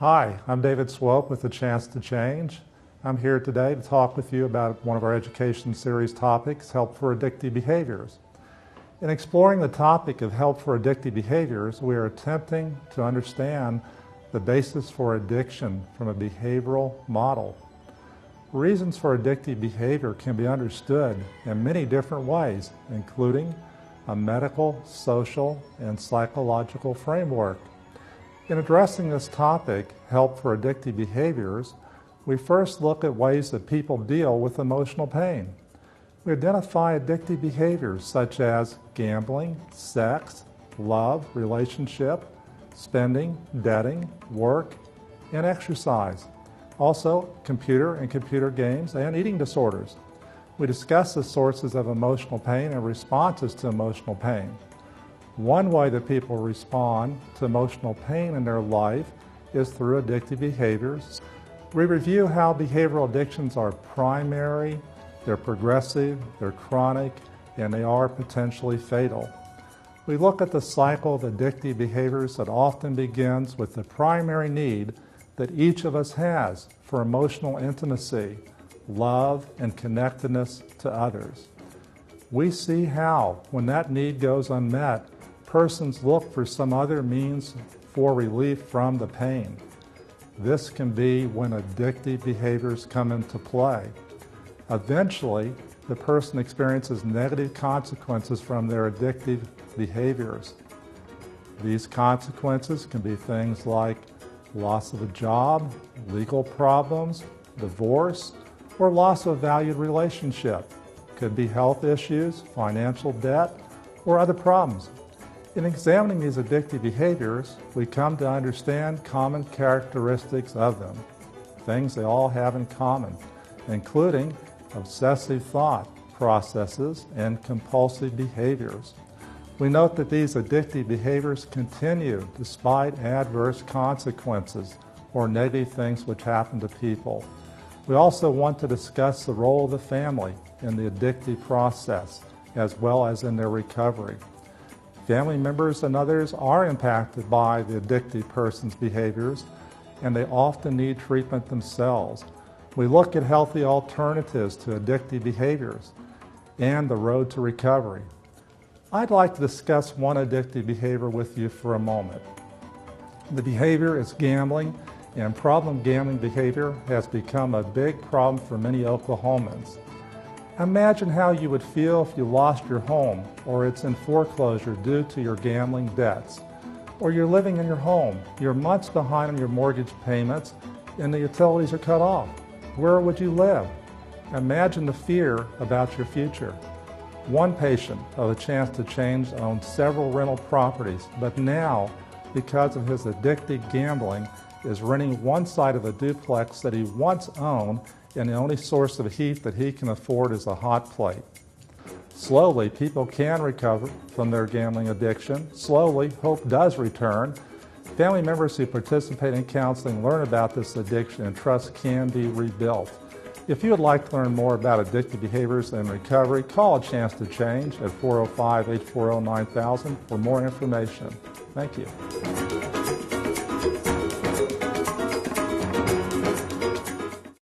Hi, I'm David Swope with A Chance to Change. I'm here today to talk with you about one of our education series topics, Help for Addictive Behaviors. In exploring the topic of help for addictive behaviors, we are attempting to understand the basis for addiction from a behavioral model. Reasons for addictive behavior can be understood in many different ways, including a medical, social, and psychological framework. In addressing this topic, help for addictive behaviors, we first look at ways that people deal with emotional pain. We identify addictive behaviors such as gambling, sex, love, relationship, spending, debting, work, and exercise. Also, computer and computer games and eating disorders. We discuss the sources of emotional pain and responses to emotional pain. One way that people respond to emotional pain in their life is through addictive behaviors. We review how behavioral addictions are primary, they're progressive, they're chronic, and they are potentially fatal. We look at the cycle of addictive behaviors that often begins with the primary need that each of us has for emotional intimacy, love, and connectedness to others. We see how, when that need goes unmet, persons look for some other means for relief from the pain. This can be when addictive behaviors come into play. Eventually, the person experiences negative consequences from their addictive behaviors. These consequences can be things like loss of a job, legal problems, divorce, or loss of a valued relationship. Could be health issues, financial debt, or other problems. In examining these addictive behaviors, we come to understand common characteristics of them, things they all have in common, including obsessive thought processes and compulsive behaviors. We note that these addictive behaviors continue despite adverse consequences or negative things which happen to people. We also want to discuss the role of the family in the addictive process, as well as in their recovery. Family members and others are impacted by the addictive person's behaviors, and they often need treatment themselves. We look at healthy alternatives to addictive behaviors and the road to recovery. I'd like to discuss one addictive behavior with you for a moment. The behavior is gambling, and problem gambling behavior has become a big problem for many Oklahomans. Imagine how you would feel if you lost your home, or it's in foreclosure due to your gambling debts. Or you're living in your home, you're months behind on your mortgage payments, and the utilities are cut off. Where would you live? Imagine the fear about your future. One patient of A Chance to Change owned several rental properties, but now, because of his addictive gambling, is renting one side of a duplex that he once owned, and the only source of heat that he can afford is a hot plate. Slowly, people can recover from their gambling addiction. Slowly, hope does return. Family members who participate in counseling learn about this addiction, and trust can be rebuilt. If you would like to learn more about addictive behaviors and recovery, call A Chance to Change at 405-840-9000 for more information. Thank you.